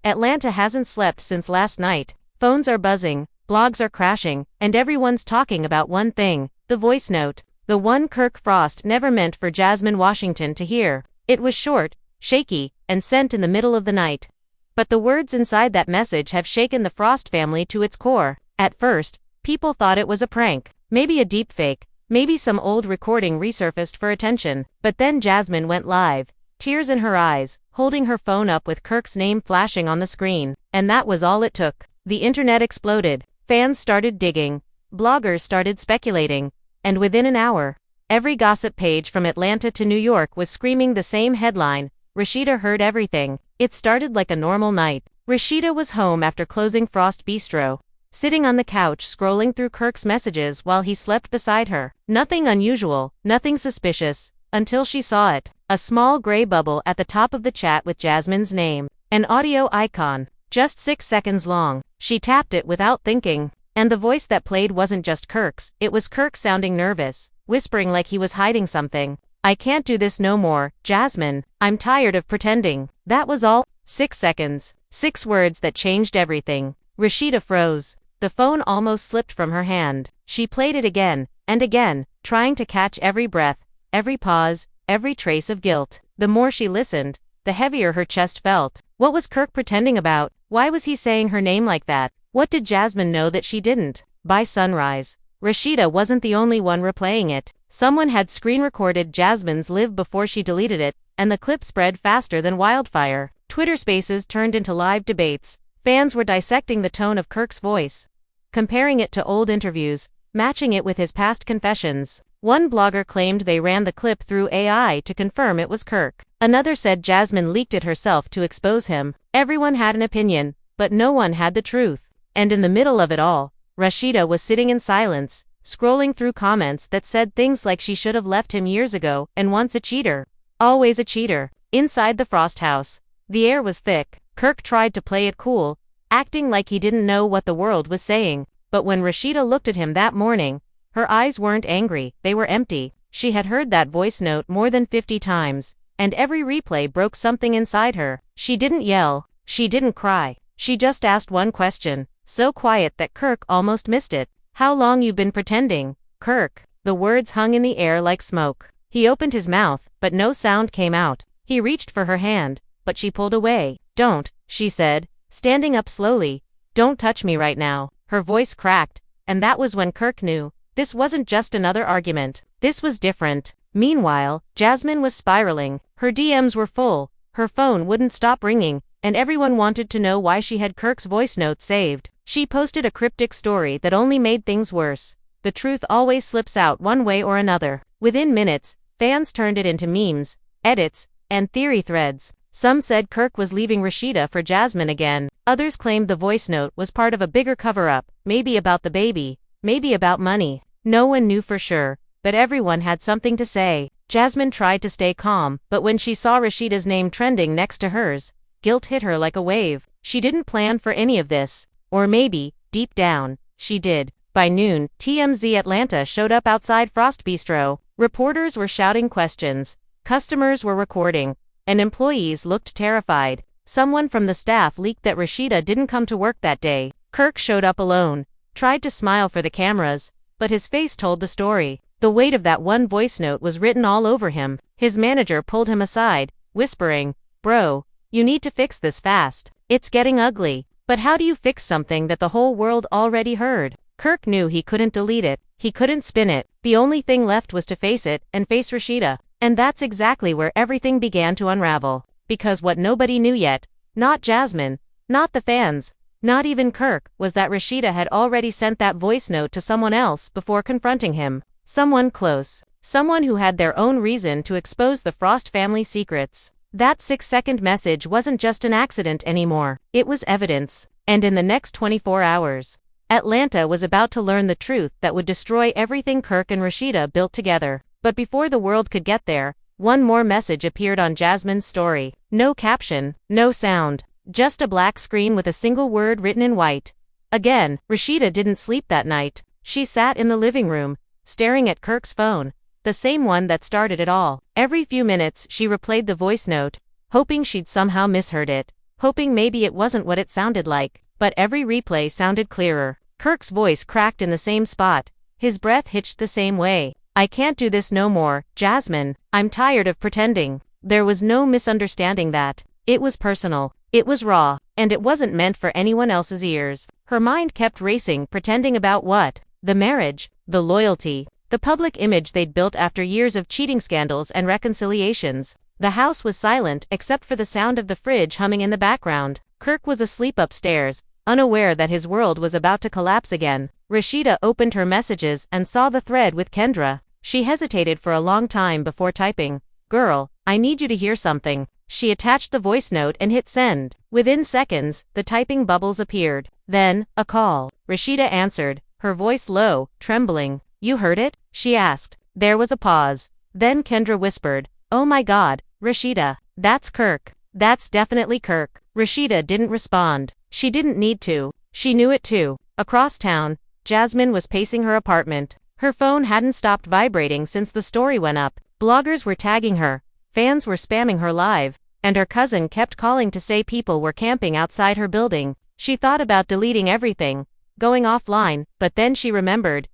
Atlanta hasn't slept since last night. Phones are buzzing, blogs are crashing, and everyone's talking about one thing, the voice note. The one Kirk Frost never meant for Jasmine Washington to hear. It was short, shaky, and sent in the middle of the night. But the words inside that message have shaken the Frost family to its core. At first, people thought it was a prank, maybe a deepfake, maybe some old recording resurfaced for attention. But then Jasmine went live, tears in her eyes, holding her phone up with Kirk's name flashing on the screen. And that was all it took. The internet exploded. Fans started digging. Bloggers started speculating. And within an hour, every gossip page from Atlanta to New York was screaming the same headline: Rasheeda heard everything. It started like a normal night. Rasheeda was home after closing Frost Bistro, sitting on the couch scrolling through Kirk's messages while he slept beside her. Nothing unusual, nothing suspicious, until she saw it. A small gray bubble at the top of the chat with Jasmine's name. An audio icon, just 6 seconds long. She tapped it without thinking. And the voice that played wasn't just Kirk's, it was Kirk sounding nervous, whispering like he was hiding something. "I can't do this no more, Jasmine. I'm tired of pretending." That was all. 6 seconds. 6 words that changed everything. Rasheeda froze. The phone almost slipped from her hand. She played it again, and again, trying to catch every breath, every pause, every trace of guilt. The more she listened, the heavier her chest felt. What was Kirk pretending about? Why was he saying her name like that? What did Jasmine know that she didn't? By sunrise, Rasheeda wasn't the only one replaying it. Someone had screen-recorded Jasmine's live before she deleted it, and the clip spread faster than wildfire. Twitter Spaces turned into live debates. Fans were dissecting the tone of Kirk's voice, comparing it to old interviews, matching it with his past confessions. One blogger claimed they ran the clip through AI to confirm it was Kirk. Another said Jasmine leaked it herself to expose him. Everyone had an opinion, but no one had the truth. And in the middle of it all, Rasheeda was sitting in silence, scrolling through comments that said things like she should have left him years ago and once a cheater. Always a cheater. Inside the Frost house, the air was thick. Kirk tried to play it cool, acting like he didn't know what the world was saying. But when Rasheeda looked at him that morning, her eyes weren't angry, they were empty. She had heard that voice note more than 50 times, and every replay broke something inside her. She didn't yell, she didn't cry, she just asked one question, so quiet that Kirk almost missed it. "How long you been pretending, Kirk?" The words hung in the air like smoke. He opened his mouth, but no sound came out. He reached for her hand, but she pulled away. "Don't," she said, standing up slowly. "Don't touch me right now." Her voice cracked, and that was when Kirk knew. This wasn't just another argument. This was different. Meanwhile, Jasmine was spiraling. Her DMs were full, her phone wouldn't stop ringing, and everyone wanted to know why she had Kirk's voice note saved. She posted a cryptic story that only made things worse. The truth always slips out one way or another. Within minutes, fans turned it into memes, edits, and theory threads. Some said Kirk was leaving Rasheeda for Jasmine again. Others claimed the voice note was part of a bigger cover-up, maybe about the baby, maybe about money. No one knew for sure, but everyone had something to say. Jasmine tried to stay calm, but when she saw Rasheeda's name trending next to hers, guilt hit her like a wave. She didn't plan for any of this. Or maybe, deep down, she did. By noon, TMZ Atlanta showed up outside Frost Bistro. Reporters were shouting questions, customers were recording, and employees looked terrified. Someone from the staff leaked that Rasheeda didn't come to work that day. Kirk showed up alone, tried to smile for the cameras, but his face told the story. The weight of that one voice note was written all over him. His manager pulled him aside, whispering, "Bro, you need to fix this fast. It's getting ugly." But how do you fix something that the whole world already heard? Kirk knew he couldn't delete it, he couldn't spin it. The only thing left was to face it, and face Rasheeda. And that's exactly where everything began to unravel. Because what nobody knew yet, not Jasmine, not the fans, not even Kirk, was that Rasheeda had already sent that voice note to someone else before confronting him. Someone close. Someone who had their own reason to expose the Frost family secrets. That 6-second message wasn't just an accident anymore, it was evidence. And in the next 24 hours, Atlanta was about to learn the truth that would destroy everything Kirk and Rasheeda built together. But before the world could get there, one more message appeared on Jasmine's story. No caption, no sound, just a black screen with a single word written in white. Again, Rasheeda didn't sleep that night. She sat in the living room, staring at Kirk's phone, the same one that started it all. Every few minutes she replayed the voice note, hoping she'd somehow misheard it. hoping maybe it wasn't what it sounded like. But every replay sounded clearer. Kirk's voice cracked in the same spot. His breath hitched the same way. I can't do this no more, Jasmine. I'm tired of pretending. There was no misunderstanding that. It was personal. It was raw. And it wasn't meant for anyone else's ears. Her mind kept racing, pretending about what? The marriage, the loyalty, the public image they'd built after years of cheating scandals and reconciliations. The house was silent except for the sound of the fridge humming in the background. Kirk was asleep upstairs, unaware that his world was about to collapse again. Rasheeda opened her messages and saw the thread with Kendra. She hesitated for a long time before typing. Girl, I need you to hear something. She attached the voice note and hit send. Within seconds, the typing bubbles appeared. Then, a call. Rasheeda answered, her voice low, trembling. You heard it? She asked. There was a pause. Then Kendra whispered, oh my god, Rasheeda, that's Kirk. That's definitely Kirk. Rasheeda didn't respond. She didn't need to. She knew it too. Across town, Jasmine was pacing her apartment. Her phone hadn't stopped vibrating since the story went up. Bloggers were tagging her. Fans were spamming her live. And her cousin kept calling to say people were camping outside her building. She thought about deleting everything, going offline, but then she remembered,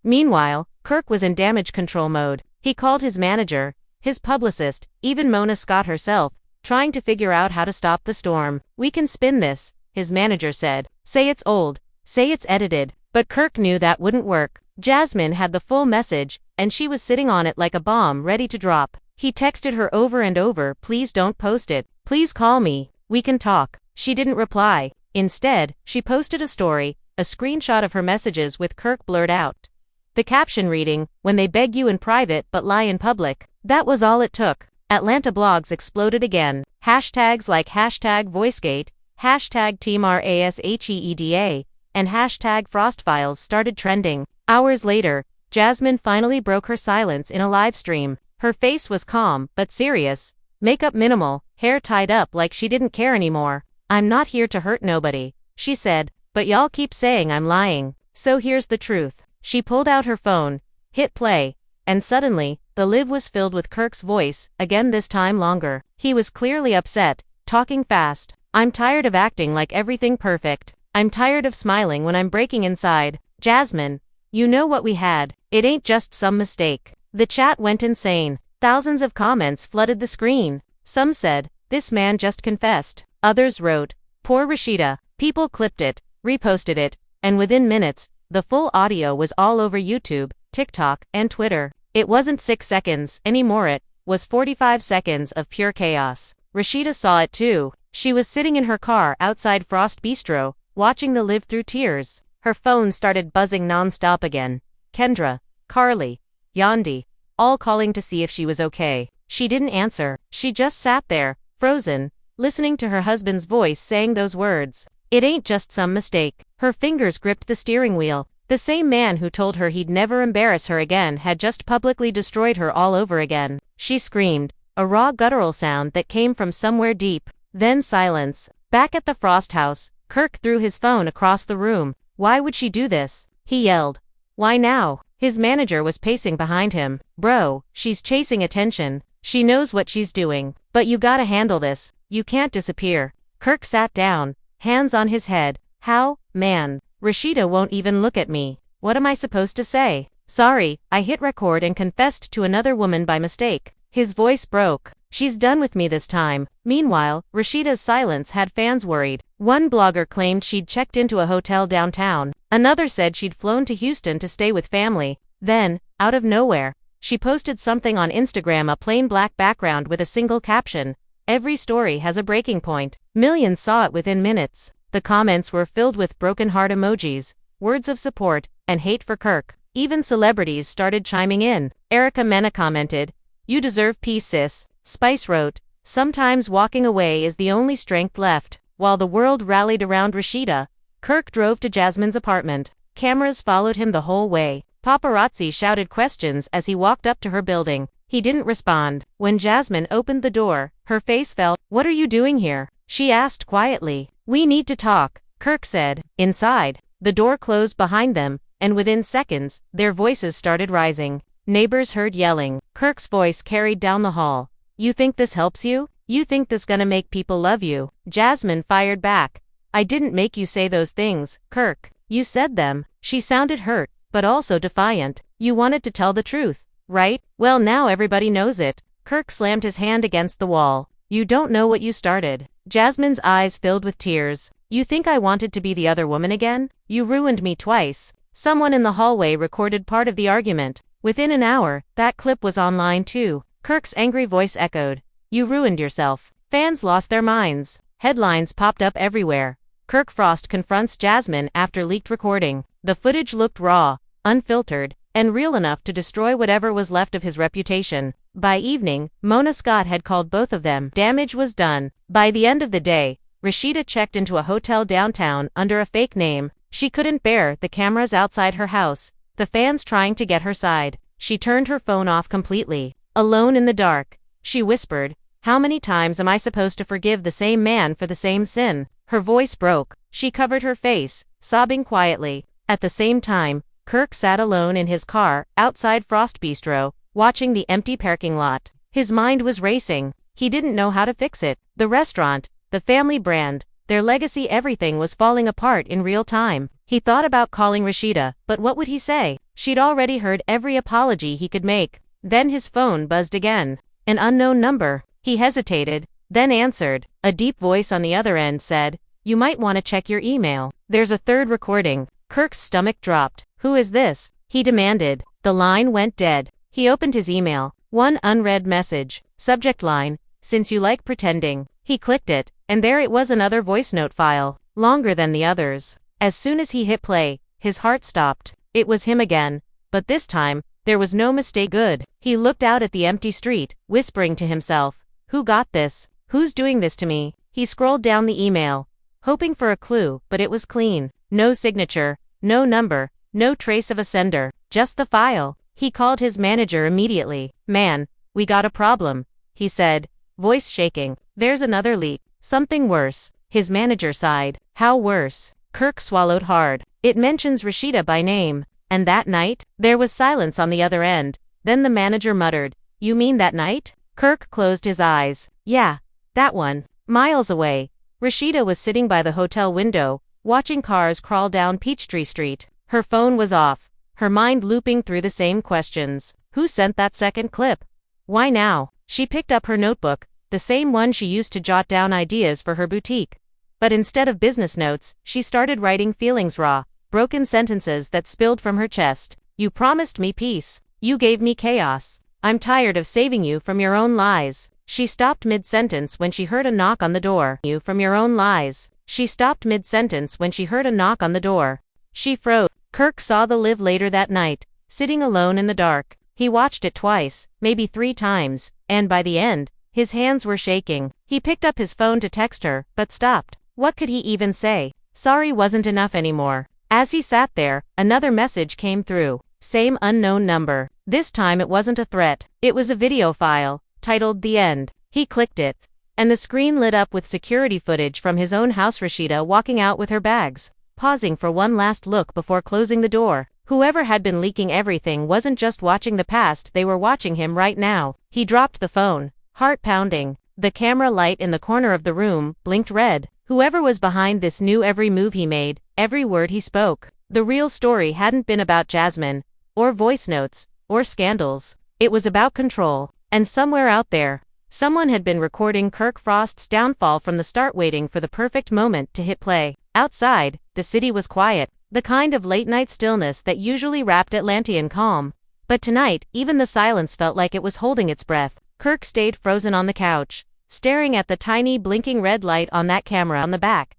Meanwhile, Kirk was in damage control mode. He called his manager, his publicist, even Mona Scott herself, trying to figure out how to stop the storm. We can spin this, his manager said. Say it's old. Say it's edited. But Kirk knew that wouldn't work. Jasmine had the full message, and she was sitting on it like a bomb ready to drop. He texted her over and over, please don't post it. Please call me. We can talk. She didn't reply. Instead, she posted a story, a screenshot of her messages with Kirk blurred out. The caption reading, when they beg you in private but lie in public. That was all it took. Atlanta blogs exploded again. Hashtags like hashtag VoiceGate, hashtag TeamRasheeda, and hashtag FrostFiles started trending. Hours later, Jasmine finally broke her silence in a live stream. Her face was calm, but serious. Makeup minimal, hair tied up like she didn't care anymore. I'm not here to hurt nobody, she said, but y'all keep saying I'm lying. So here's the truth. She pulled out her phone, hit play, and suddenly, the live was filled with Kirk's voice, again this time longer. He was clearly upset, talking fast. I'm tired of acting like everything perfect. I'm tired of smiling when I'm breaking inside. Jasmine, you know what we had. It ain't just some mistake. The chat went insane. Thousands of comments flooded the screen. Some said, this man just confessed. Others wrote, poor Rasheeda. People clipped it, reposted it, and within minutes, the full audio was all over YouTube, TikTok, and Twitter. It wasn't 6 seconds anymore, it was 45 seconds of pure chaos. Rasheeda saw it too. She was sitting in her car outside Frost Bistro, watching the live through tears. Her phone started buzzing non-stop again. Kendra, Carly, Yandi, all calling to see if she was okay. She didn't answer. She just sat there, frozen, listening to her husband's voice saying those words. It ain't just some mistake. Her fingers gripped the steering wheel. The same man who told her he'd never embarrass her again had just publicly destroyed her all over again. She screamed, a raw guttural sound that came from somewhere deep. Then silence. Back at the Frost house, Kirk threw his phone across the room. Why would she do this? He yelled. Why now? His manager was pacing behind him. Bro, she's chasing attention. She knows what she's doing. But you gotta handle this. You can't disappear. Kirk sat down, hands on his head. How, man? Rasheeda won't even look at me. What am I supposed to say? Sorry, I hit record and confessed to another woman by mistake. His voice broke. She's done with me this time. Meanwhile, Rasheeda's silence had fans worried. One blogger claimed she'd checked into a hotel downtown. Another said she'd flown to Houston to stay with family. Then, out of nowhere, she posted something on Instagram, a plain black background with a single caption. Every story has a breaking point. Millions saw it within minutes. The comments were filled with broken heart emojis, words of support, and hate for Kirk. Even celebrities started chiming in. Erica Mena commented, "You deserve peace, sis." Spice wrote, "Sometimes walking away is the only strength left." While the world rallied around Rasheeda, Kirk drove to Jasmine's apartment. Cameras followed him the whole way. Paparazzi shouted questions as he walked up to her building. He didn't respond. When Jasmine opened the door, her face fell. "What are you doing here?" she asked quietly. "We need to talk," Kirk said. Inside, the door closed behind them, and within seconds, their voices started rising. Neighbors heard yelling. Kirk's voice carried down the hall. "You think this helps you?" You think this gonna make people love you? Jasmine fired back. I didn't make you say those things, Kirk. You said them. She sounded hurt, but also defiant. You wanted to tell the truth, right? Well, now everybody knows it. Kirk slammed his hand against the wall. You don't know what you started. Jasmine's eyes filled with tears. You think I wanted to be the other woman again? You ruined me twice. Someone in the hallway recorded part of the argument. Within an hour, that clip was online too. Kirk's angry voice echoed. You ruined yourself. Fans lost their minds. Headlines popped up everywhere. Kirk Frost confronts Jasmine after leaked recording. The footage looked raw, unfiltered, and real enough to destroy whatever was left of his reputation. By evening, Mona Scott had called both of them. Damage was done. By the end of the day, Rasheeda checked into a hotel downtown under a fake name. She couldn't bear the cameras outside her house, the fans trying to get her side. She turned her phone off completely. Alone in the dark, she whispered, how many times am I supposed to forgive the same man for the same sin? Her voice broke. She covered her face, sobbing quietly. At the same time, Kirk sat alone in his car, outside Frost Bistro, watching the empty parking lot. His mind was racing. He didn't know how to fix it. The restaurant, the family brand, their legacy, everything was falling apart in real time. He thought about calling Rasheeda, but what would he say? She'd already heard every apology he could make. Then his phone buzzed again. An unknown number. He hesitated, then answered. A deep voice on the other end said, you might want to check your email. There's a third recording. Kirk's stomach dropped. Who is this? He demanded. The line went dead. He opened his email. One unread message. Subject line, since you like pretending. He clicked it, and there it was, another voice note file, longer than the others. As soon as he hit play, his heart stopped. It was him again, but this time, there was no mistake. Good. He looked out at the empty street, whispering to himself, who got this? Who's doing this to me? He scrolled down the email, hoping for a clue, but it was clean. No signature, no number, no trace of a sender, just the file. He called his manager immediately. Man, we got a problem, he said, voice shaking. There's another leak. Something worse. His manager sighed. How worse? Kirk swallowed hard. It mentions Rasheeda by name. And that night? There was silence on the other end. Then the manager muttered, you mean that night? Kirk closed his eyes. Yeah, that one. Miles away, Rasheeda was sitting by the hotel window, watching cars crawl down Peachtree Street. Her phone was off, her mind looping through the same questions. Who sent that second clip? Why now? She picked up her notebook, the same one she used to jot down ideas for her boutique. But instead of business notes, she started writing feelings, raw, broken sentences that spilled from her chest. You promised me peace. You gave me chaos. I'm tired of saving you from your own lies. She stopped mid-sentence when she heard a knock on the door. You from your own lies. She stopped mid-sentence when she heard a knock on the door. She froze. Kirk saw the live later that night, sitting alone in the dark. He watched it twice, maybe 3 times, and by the end, his hands were shaking. He picked up his phone to text her, but stopped. What could he even say? Sorry wasn't enough anymore. As he sat there, another message came through. Same unknown number. This time it wasn't a threat. It was a video file, titled The End. He clicked it, and the screen lit up with security footage from his own house. Rasheeda walking out with her bags, pausing for one last look before closing the door. Whoever had been leaking everything wasn't just watching the past, they were watching him right now. He dropped the phone, heart pounding. The camera light in the corner of the room blinked red. Whoever was behind this knew every move he made, every word he spoke. The real story hadn't been about Jasmine, or voice notes, or scandals. It was about control. And somewhere out there, someone had been recording Kirk Frost's downfall from the start, waiting for the perfect moment to hit play. Outside, the city was quiet, the kind of late-night stillness that usually wrapped Atlantean calm. But tonight, even the silence felt like it was holding its breath. Kirk stayed frozen on the couch, staring at the tiny blinking red light on that camera on the back.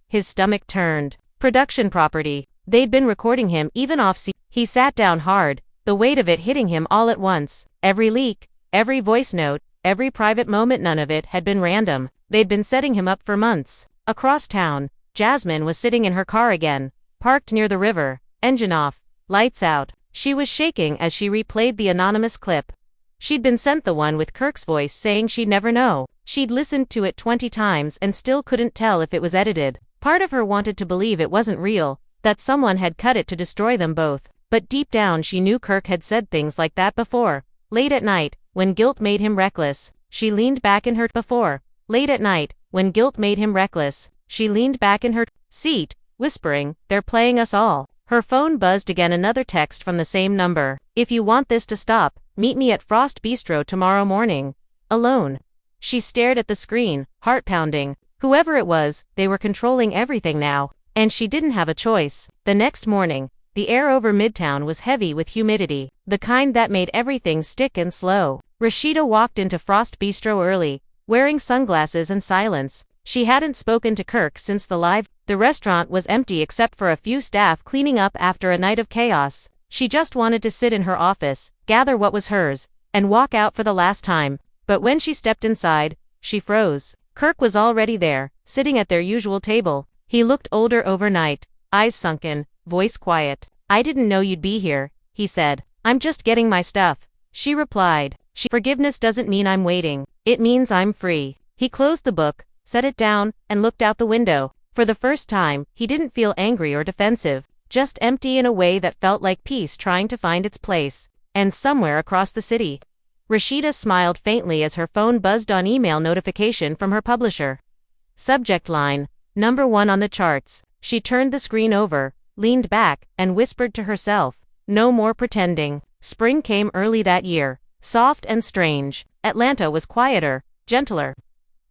His stomach turned. Production property. They'd been recording him even off-scene. He sat down hard, the weight of it hitting him all at once. Every leak, every voice note, every private moment, none of it had been random. They'd been setting him up for months. Across town, Jasmine was sitting in her car again, parked near the river, engine off, lights out. She was shaking as she replayed the anonymous clip. She'd been sent the one with Kirk's voice saying she'd never know. She'd listened to it 20 times and still couldn't tell if it was edited. Part of her wanted to believe it wasn't real, that someone had cut it to destroy them both. But deep down she knew Kirk had said things like that before. Late at night, when guilt made him reckless, she leaned back in her before. Late at night, when guilt made him reckless, she leaned back in her seat, whispering, "They're playing us all." Her phone buzzed again, another text from the same number. "If you want this to stop, meet me at Frost Bistro tomorrow morning." Alone. She stared at the screen, heart pounding. Whoever it was, they were controlling everything now, and she didn't have a choice. The next morning, the air over Midtown was heavy with humidity, the kind that made everything stick and slow. Rasheeda walked into Frost Bistro early, wearing sunglasses and silence. She hadn't spoken to Kirk since the live. The restaurant was empty except for a few staff cleaning up after a night of chaos. She just wanted to sit in her office, gather what was hers, and walk out for the last time. But when she stepped inside, she froze. Kirk was already there, sitting at their usual table. He looked older overnight, eyes sunken, voice quiet. "I didn't know you'd be here," he said. "I'm just getting my stuff," she replied. "Forgiveness doesn't mean I'm waiting. It means I'm free." He closed the book, set it down, and looked out the window. For the first time, he didn't feel angry or defensive, just empty in a way that felt like peace trying to find its place. And somewhere across the city, Rasheeda smiled faintly as her phone buzzed on email notification from her publisher. Subject line, #1 on the charts. She turned the screen over, leaned back, and whispered to herself, "No more pretending." Spring came early that year, soft and strange. Atlanta was quieter, gentler.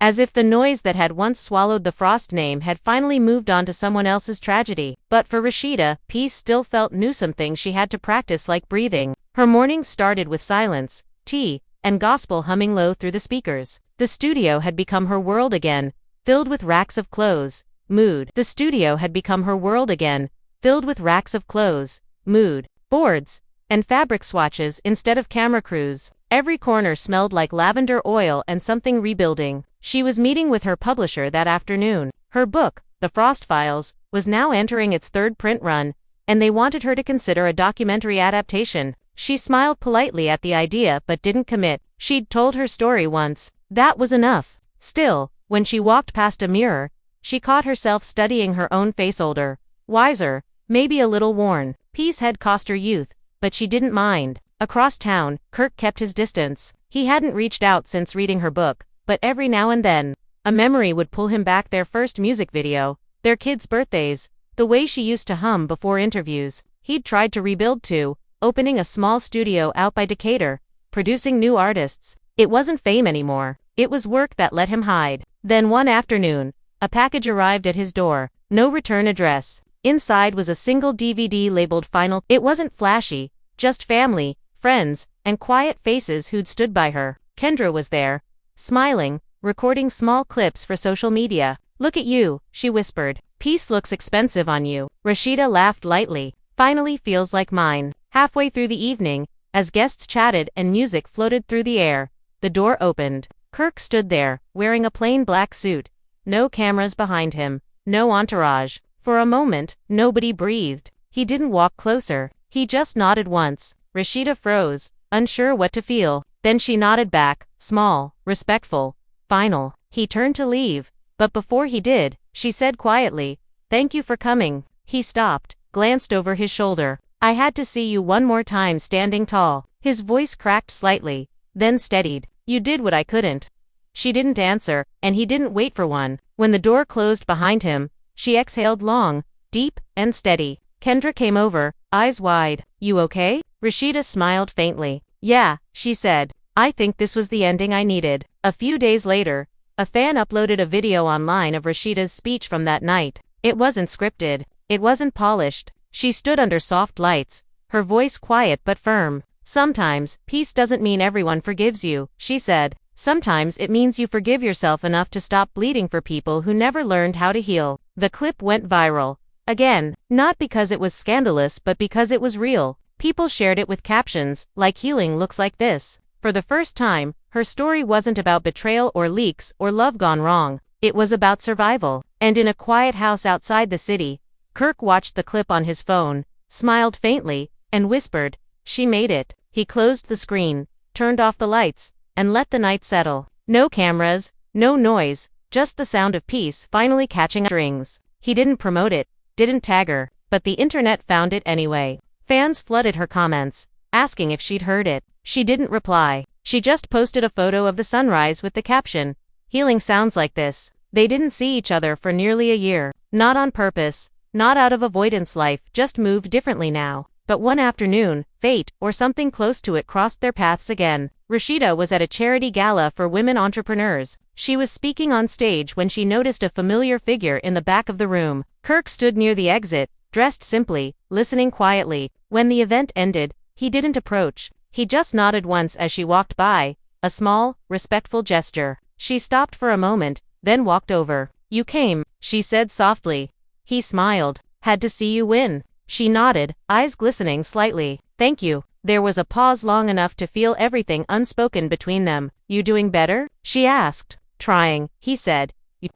As if the noise that had once swallowed the Frost name had finally moved on to someone else's tragedy. But for Rasheeda, peace still felt new, something she had to practice like breathing. Her mornings started with silence, tea, and gospel humming low through the speakers. The studio had become her world again, filled with racks of clothes, mood. The studio had become her world again, filled with racks of clothes, mood, boards, and fabric swatches instead of camera crews. Every corner smelled like lavender oil and something rebuilding. She was meeting with her publisher that afternoon. Her book, The Frost Files, was now entering its third print run, and they wanted her to consider a documentary adaptation. She smiled politely at the idea but didn't commit. She'd told her story once. That was enough. Still, when she walked past a mirror, she caught herself studying her own face, older, wiser, maybe a little worn. Peace had cost her youth, but she didn't mind. Across town, Kirk kept his distance. He hadn't reached out since reading her book, but every now and then, a memory would pull him back. Their first music video, their kids' birthdays, the way she used to hum before interviews. He'd tried to rebuild too, opening a small studio out by Decatur, producing new artists. It wasn't fame anymore. It was work that let him hide. Then one afternoon, a package arrived at his door. No return address. Inside was a single DVD labeled Final. It wasn't flashy, just family, friends, and quiet faces who'd stood by her. Kendra was there, smiling, recording small clips for social media. "Look at you," she whispered. "Peace looks expensive on you." Rasheeda laughed lightly. "Finally feels like mine." Halfway through the evening, as guests chatted and music floated through the air, the door opened. Kirk stood there, wearing a plain black suit. No cameras behind him, no entourage. For a moment, nobody breathed. He didn't walk closer. He just nodded once. Rasheeda froze, unsure what to feel. Then she nodded back, small, respectful. Final. He turned to leave, but before he did, she said quietly, "Thank you for coming." He stopped, glanced over his shoulder. "I had to see you one more time standing tall." His voice cracked slightly, then steadied. "You did what I couldn't." She didn't answer, and he didn't wait for one. When the door closed behind him, she exhaled long, deep, and steady. Kendra came over, eyes wide. "You okay?" Rasheeda smiled faintly. "Yeah," she said. "I think this was the ending I needed." A few days later, a fan uploaded a video online of Rasheeda's speech from that night. It wasn't scripted. It wasn't polished. She stood under soft lights, her voice quiet but firm. "Sometimes, peace doesn't mean everyone forgives you," she said. "Sometimes it means you forgive yourself enough to stop bleeding for people who never learned how to heal." The clip went viral. Again, not because it was scandalous but because it was real. People shared it with captions, like "Healing looks like this." For the first time, her story wasn't about betrayal or leaks or love gone wrong. It was about survival. And in a quiet house outside the city, Kirk watched the clip on his phone, smiled faintly, and whispered, "She made it." He closed the screen, turned off the lights, and let the night settle. No cameras, no noise, just the sound of peace finally catching strings. He didn't promote it, didn't tag her, but the internet found it anyway. Fans flooded her comments, asking if she'd heard it. She didn't reply. She just posted a photo of the sunrise with the caption, "Healing sounds like this." They didn't see each other for nearly a year. Not on purpose, not out of avoidance, life just moved differently now. But one afternoon, fate, or something close to it, crossed their paths again. Rasheeda was at a charity gala for women entrepreneurs. She was speaking on stage when she noticed a familiar figure in the back of the room. Kirk stood near the exit, dressed simply, listening quietly. When the event ended, he didn't approach. He just nodded once as she walked by, a small, respectful gesture. She stopped for a moment, then walked over. "You came," she said softly. He smiled. "Had to see you win." She nodded, eyes glistening slightly. "Thank you." There was a pause long enough to feel everything unspoken between them. "You doing better?" she asked. "Trying," he said.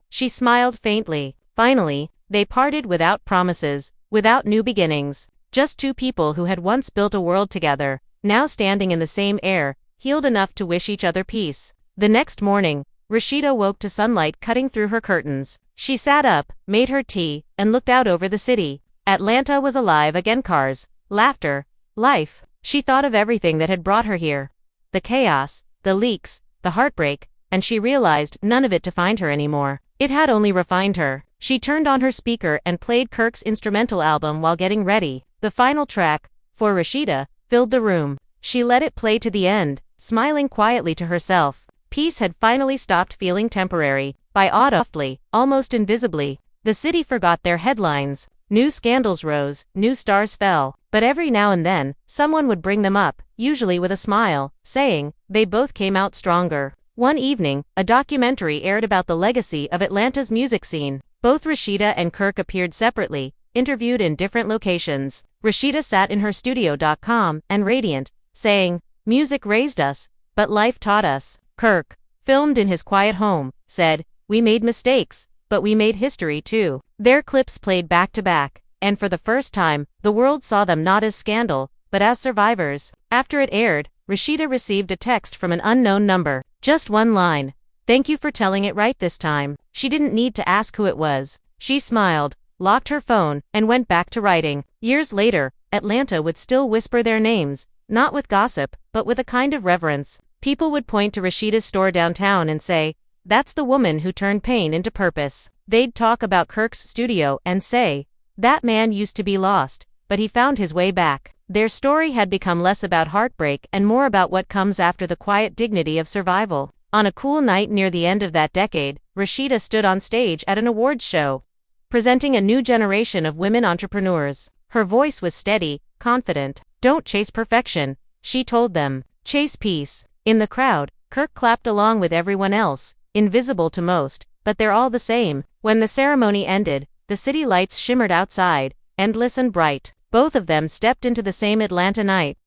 She smiled faintly. Finally, they parted without promises, without new beginnings. Just two people who had once built a world together, now standing in the same air, healed enough to wish each other peace. The next morning, Rasheeda woke to sunlight cutting through her curtains. She sat up, made her tea, and looked out over the city. Atlanta was alive again. Cars, laughter, life. She thought of everything that had brought her here. The chaos, the leaks, the heartbreak, and she realized none of it defined her anymore. It had only refined her. She turned on her speaker and played Kirk's instrumental album while getting ready. The final track, for Rasheeda, filled the room. She let it play to the end, smiling quietly to herself. Peace had finally stopped feeling temporary. By autumn, softly, almost invisibly, the city forgot their headlines. New scandals rose, new stars fell, but every now and then, someone would bring them up, usually with a smile, saying, they both came out stronger. One evening, a documentary aired about the legacy of Atlanta's music scene. Both Rasheeda and Kirk appeared separately, interviewed in different locations. Rasheeda sat in her studio.com and radiant, saying, "Music raised us, but life taught us." Kirk, filmed in his quiet home, said, "We made mistakes, but we made history too." Their clips played back to back, and for the first time, the world saw them not as scandal, but as survivors. After it aired, Rasheeda received a text from an unknown number. Just one line. "Thank you for telling it right this time." She didn't need to ask who it was. She smiled, locked her phone, and went back to writing. Years later, Atlanta would still whisper their names, not with gossip, but with a kind of reverence. People would point to Rasheeda's store downtown and say, "That's the woman who turned pain into purpose." They'd talk about Kirk's studio and say, "That man used to be lost, but he found his way back." Their story had become less about heartbreak and more about what comes after the quiet dignity of survival. On a cool night near the end of that decade, Rasheeda stood on stage at an awards show, presenting a new generation of women entrepreneurs. Her voice was steady, confident. "Don't chase perfection," she told them. "Chase peace." In the crowd, Kirk clapped along with everyone else, invisible to most, but they're all the same. When the ceremony ended, the city lights shimmered outside, endless and bright. Both of them stepped into the same Atlanta night.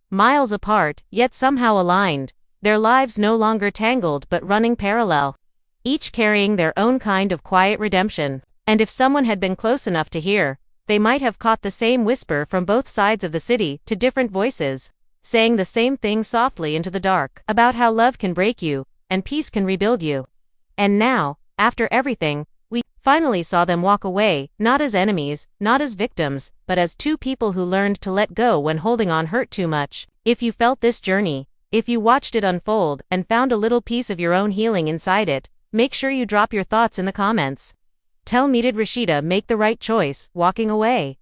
Miles apart, yet somehow aligned. Their lives no longer tangled but running parallel. Each carrying their own kind of quiet redemption. And if someone had been close enough to hear, they might have caught the same whisper from both sides of the city, to different voices, saying the same thing softly into the dark, about how love can break you, and peace can rebuild you. And now, after everything, we finally saw them walk away, not as enemies, not as victims, but as two people who learned to let go when holding on hurt too much. If you felt this journey, if you watched it unfold and found a little piece of your own healing inside it, make sure you drop your thoughts in the comments. Tell me, did Rasheeda make the right choice, walking away?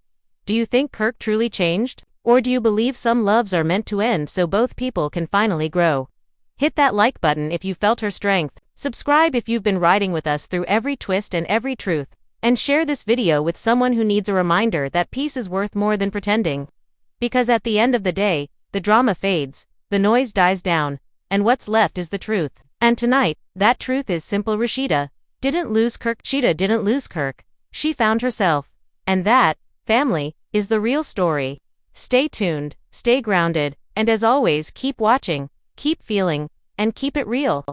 Do you think Kirk truly changed? Or do you believe some loves are meant to end so both people can finally grow? Hit that like button if you felt her strength, subscribe if you've been riding with us through every twist and every truth, and share this video with someone who needs a reminder that peace is worth more than pretending. Because at the end of the day, the drama fades, the noise dies down, and what's left is the truth. And tonight, that truth is simple. Rasheeda didn't lose Kirk. Rasheeda didn't lose Kirk. She found herself. And that, family, is the real story. Stay tuned, stay grounded, and as always, keep watching, keep feeling, and keep it real.